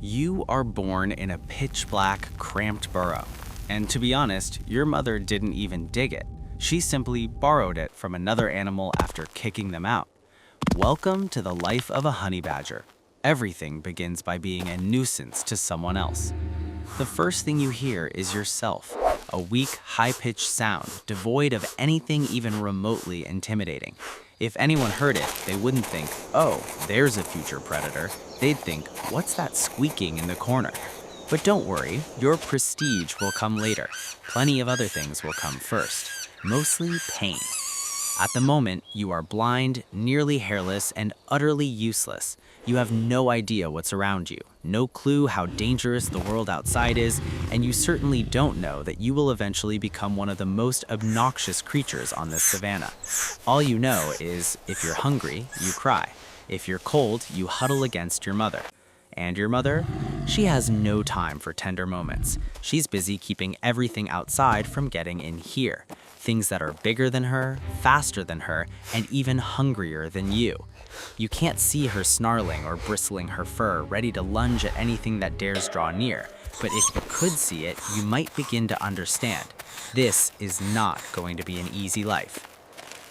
You are born in a pitch black, cramped burrow. And to be honest, your mother didn't even dig it. She simply borrowed it from another animal after kicking them out. Welcome to the life of a honey badger. Everything begins by being a nuisance to someone else. The first thing you hear is yourself, a weak, high-pitched sound devoid of anything even remotely intimidating. If anyone heard it, they wouldn't think, oh, there's a future predator. They'd think, what's that squeaking in the corner? But don't worry, your prestige will come later. Plenty of other things will come first, mostly pain. At the moment, you are blind, nearly hairless, and utterly useless. You have no idea what's around you, no clue how dangerous the world outside is, and you certainly don't know that you will eventually become one of the most obnoxious creatures on this savanna. All you know is, if you're hungry, you cry. If you're cold, you huddle against your mother. And your mother? She has no time for tender moments. She's busy keeping everything outside from getting in here. Things that are bigger than her, faster than her, and even hungrier than you. You can't see her snarling or bristling her fur, ready to lunge at anything that dares draw near. But if you could see it, you might begin to understand. This is not going to be an easy life.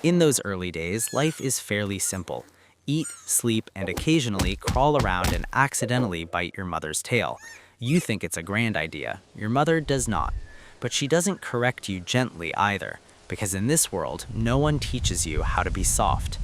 In those early days, life is fairly simple. Eat, sleep, and occasionally crawl around and accidentally bite your mother's tail. You think it's a grand idea. Your mother does not. But she doesn't correct you gently either, because in this world, no one teaches you how to be soft.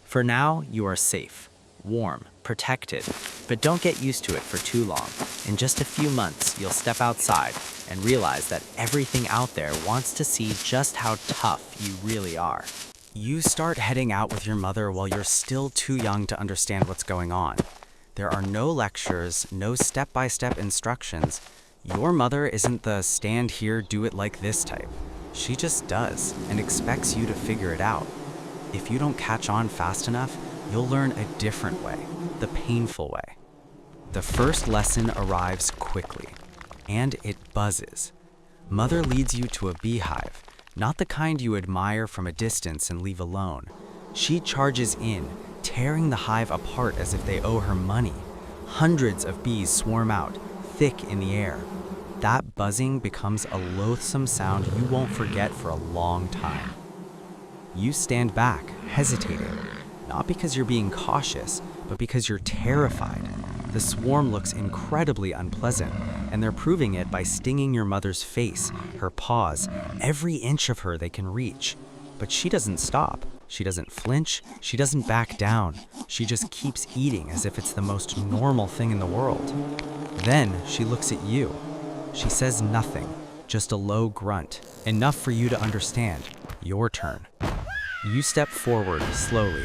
For now, you are safe, warm, protected, but don't get used to it for too long. In just a few months, you'll step outside and realize that everything out there wants to see just how tough you really are. You start heading out with your mother while you're still too young to understand what's going on. There are no lectures, no step-by-step instructions. Your mother isn't the stand here, do it like this type. She just does and expects you to figure it out. If you don't catch on fast enough, you'll learn a different way, the painful way. The first lesson arrives quickly, and it buzzes. Mother leads you to a beehive. Not the kind you admire from a distance and leave alone. She charges in, tearing the hive apart as if they owe her money. Hundreds of bees swarm out, thick in the air. That buzzing becomes a loathsome sound you won't forget for a long time. You stand back, hesitating, not because you're being cautious, but because you're terrified. The swarm looks incredibly unpleasant, and they're proving it by stinging your mother's face, her paws, every inch of her they can reach. But she doesn't stop. She doesn't flinch. She doesn't back down. She just keeps eating as if it's the most normal thing in the world. Then she looks at you. She says nothing, just a low grunt, enough for you to understand. Your turn. You step forward slowly.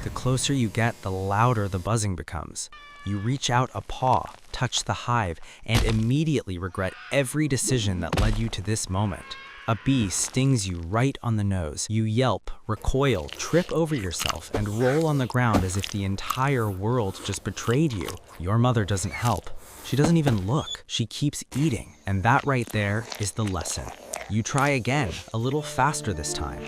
The closer you get, the louder the buzzing becomes. You reach out a paw, touch the hive, and immediately regret every decision that led you to this moment. A bee stings you right on the nose. You yelp, recoil, trip over yourself, and roll on the ground as if the entire world just betrayed you. Your mother doesn't help. She doesn't even look. She keeps eating, and that right there is the lesson. You try again, a little faster this time.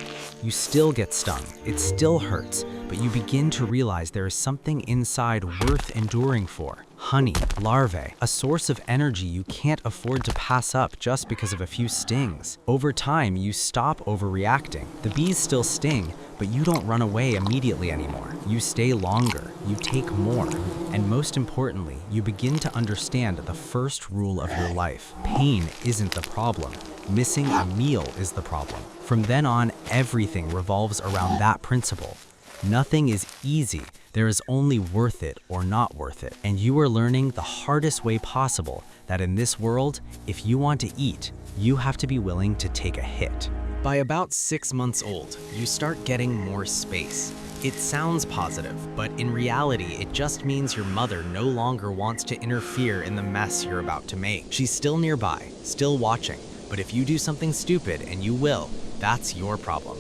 You still get stung, it still hurts, but you begin to realize there is something inside worth enduring for. Honey, larvae, a source of energy you can't afford to pass up just because of a few stings. Over time, you stop overreacting. The bees still sting, but you don't run away immediately anymore. You stay longer, you take more, and most importantly, you begin to understand the first rule of your life. Pain isn't the problem. Missing a meal is the problem. From then on, everything revolves around that principle. Nothing is easy. There is only worth it or not worth it. And you are learning the hardest way possible that in this world, if you want to eat, you have to be willing to take a hit. By about 6 months old, you start getting more space. It sounds positive, but in reality, it just means your mother no longer wants to interfere in the mess you're about to make. She's still nearby, still watching, but if you do something stupid, and you will, that's your problem.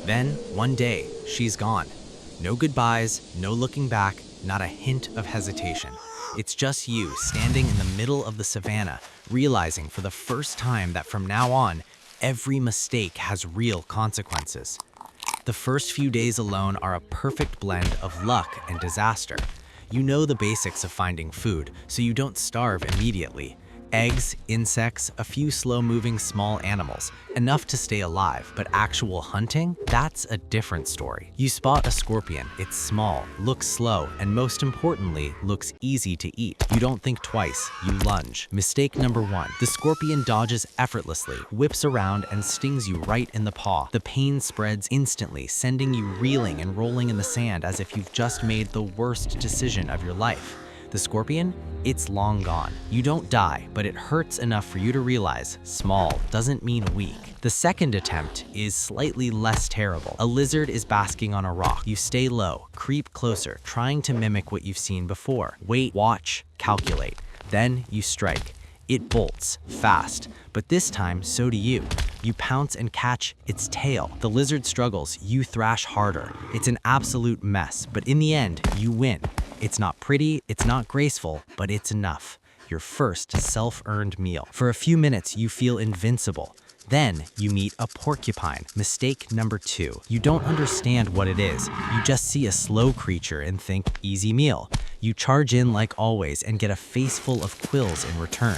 Then, one day, she's gone. No goodbyes, no looking back, not a hint of hesitation. It's just you standing in the middle of the savannah, realizing for the first time that from now on, every mistake has real consequences. The first few days alone are a perfect blend of luck and disaster. You know the basics of finding food, so you don't starve immediately. Eggs, insects, a few slow-moving small animals, enough to stay alive, but actual hunting? That's a different story. You spot a scorpion, it's small, looks slow, and most importantly, looks easy to eat. You don't think twice, you lunge. Mistake number 1. The scorpion dodges effortlessly, whips around, and stings you right in the paw. The pain spreads instantly, sending you reeling and rolling in the sand as if you've just made the worst decision of your life. The scorpion? It's long gone. You don't die, but it hurts enough for you to realize small doesn't mean weak. The second attempt is slightly less terrible. A lizard is basking on a rock. You stay low, creep closer, trying to mimic what you've seen before. Wait, watch, calculate. Then you strike. It bolts, fast, but this time, so do you. You pounce and catch its tail. The lizard struggles, you thrash harder. It's an absolute mess, but in the end, you win. It's not pretty, it's not graceful, but it's enough. Your first self-earned meal. For a few minutes, you feel invincible. Then you meet a porcupine. Mistake number 2. You don't understand what it is. You just see a slow creature and think, easy meal. You charge in like always and get a face full of quills in return.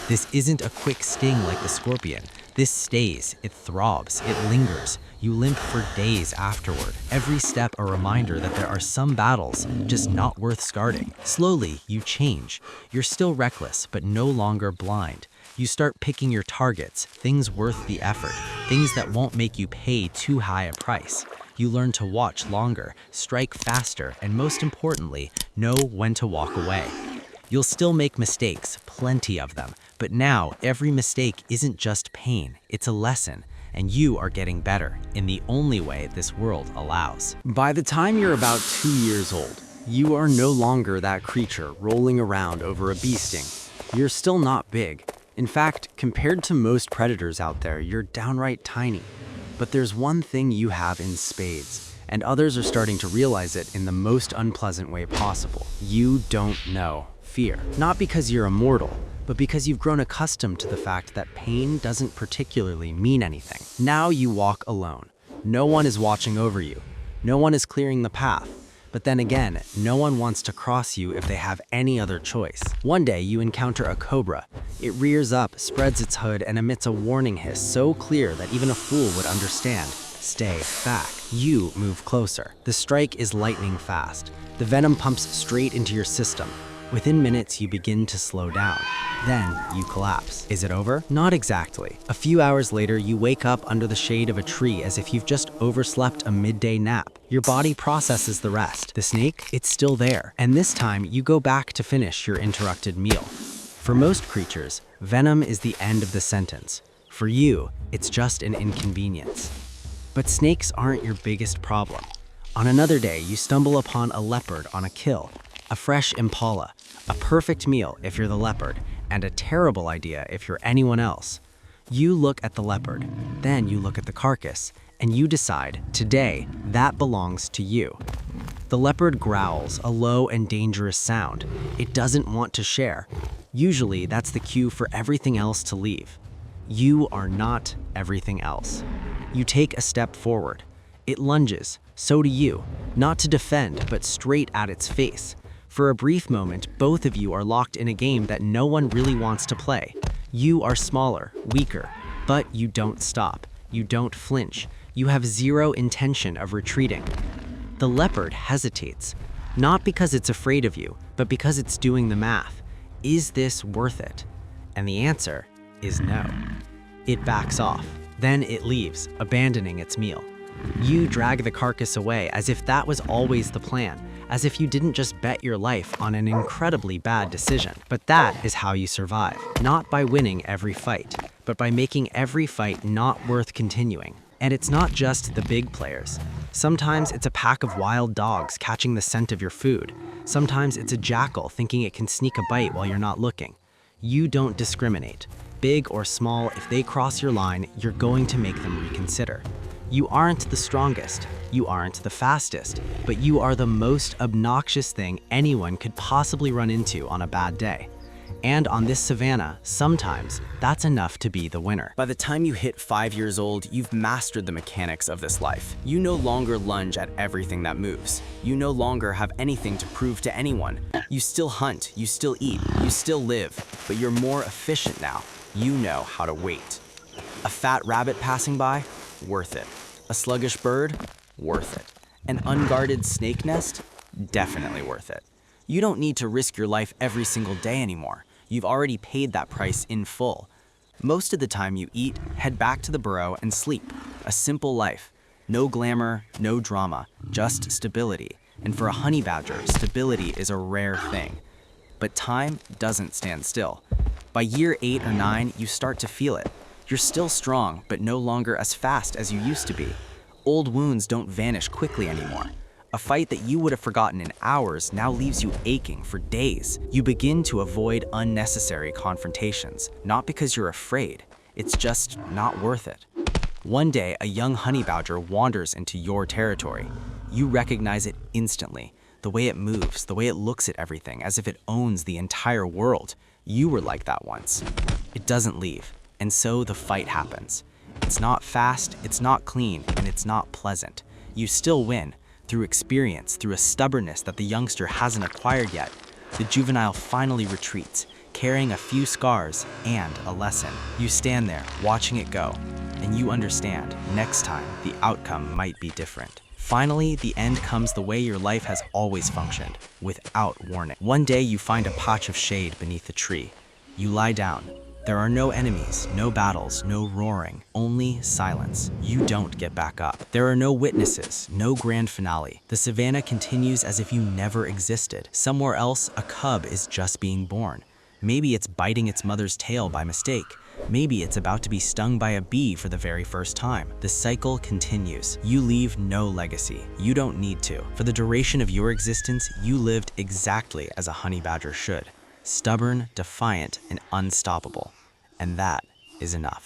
This isn't a quick sting like the scorpion. This stays, it throbs, it lingers. You limp for days afterward. Every step a reminder that there are some battles just not worth starting. Slowly, you change. You're still reckless, but no longer blind. You start picking your targets, things worth the effort, things that won't make you pay too high a price. You learn to watch longer, strike faster, and most importantly, know when to walk away. You'll still make mistakes, plenty of them, but now every mistake isn't just pain, it's a lesson, and you are getting better in the only way this world allows. By the time you're about 2 years old, you are no longer that creature rolling around over a bee sting. You're still not big. In fact, compared to most predators out there, you're downright tiny. But there's one thing you have in spades, and others are starting to realize it in the most unpleasant way possible. You don't know fear. Not because you're immortal, but because you've grown accustomed to the fact that pain doesn't particularly mean anything. Now you walk alone. No one is watching over you. No one is clearing the path. But then again, no one wants to cross you if they have any other choice. One day you encounter a cobra. It rears up, spreads its hood, and emits a warning hiss so clear that even a fool would understand. Stay back. You move closer. The strike is lightning fast. The venom pumps straight into your system. Within minutes, you begin to slow down. Then you collapse. Is it over? Not exactly. A few hours later, you wake up under the shade of a tree as if you've just overslept a midday nap. Your body processes the rest. The snake, it's still there. And this time, you go back to finish your interrupted meal. For most creatures, venom is the end of the sentence. For you, it's just an inconvenience. But snakes aren't your biggest problem. On another day, you stumble upon a leopard on a kill. A fresh impala, a perfect meal if you're the leopard, and a terrible idea if you're anyone else. You look at the leopard, then you look at the carcass, and you decide, today, that belongs to you. The leopard growls, a low and dangerous sound. It doesn't want to share. Usually, that's the cue for everything else to leave. You are not everything else. You take a step forward. It lunges, so do you, not to defend, but straight at its face. For a brief moment, both of you are locked in a game that no one really wants to play. You are smaller, weaker, but you don't stop. You don't flinch. You have zero intention of retreating. The leopard hesitates, not because it's afraid of you, but because it's doing the math. Is this worth it? And the answer is no. It backs off. Then it leaves, abandoning its meal. You drag the carcass away as if that was always the plan, as if you didn't just bet your life on an incredibly bad decision. But that is how you survive, not by winning every fight, but by making every fight not worth continuing. And it's not just the big players. Sometimes it's a pack of wild dogs catching the scent of your food. Sometimes it's a jackal thinking it can sneak a bite while you're not looking. You don't discriminate. Big or small, if they cross your line, you're going to make them reconsider. You aren't the strongest, you aren't the fastest, but you are the most obnoxious thing anyone could possibly run into on a bad day. And on this savanna, sometimes that's enough to be the winner. By the time you hit 5 years old, you've mastered the mechanics of this life. You no longer lunge at everything that moves. You no longer have anything to prove to anyone. You still hunt, you still eat, you still live, but you're more efficient now. You know how to wait. A fat rabbit passing by? Worth it. A sluggish bird? Worth it. An unguarded snake nest? Definitely worth it. You don't need to risk your life every single day anymore. You've already paid that price in full. Most of the time you eat, head back to the burrow and sleep. A simple life. No glamour, no drama, just stability. And for a honey badger, stability is a rare thing. But time doesn't stand still. By year 8 or 9, you start to feel it. You're still strong, but no longer as fast as you used to be. Old wounds don't vanish quickly anymore. A fight that you would have forgotten in hours now leaves you aching for days. You begin to avoid unnecessary confrontations, not because you're afraid, it's just not worth it. One day, a young honey badger wanders into your territory. You recognize it instantly. The way it moves, the way it looks at everything, as if it owns the entire world. You were like that once. It doesn't leave, and so the fight happens. It's not fast, it's not clean, and it's not pleasant. You still win. Through experience, through a stubbornness that the youngster hasn't acquired yet, the juvenile finally retreats, carrying a few scars and a lesson. You stand there, watching it go, and you understand, next time, the outcome might be different. Finally, the end comes the way your life has always functioned, without warning. One day you find a patch of shade beneath a tree. You lie down. There are no enemies, no battles, no roaring, only silence. You don't get back up. There are no witnesses, no grand finale. The savannah continues as if you never existed. Somewhere else, a cub is just being born. Maybe it's biting its mother's tail by mistake. Maybe it's about to be stung by a bee for the very first time. The cycle continues. You leave no legacy. You don't need to. For the duration of your existence, you lived exactly as a honey badger should. Stubborn, defiant, and unstoppable. And that is enough.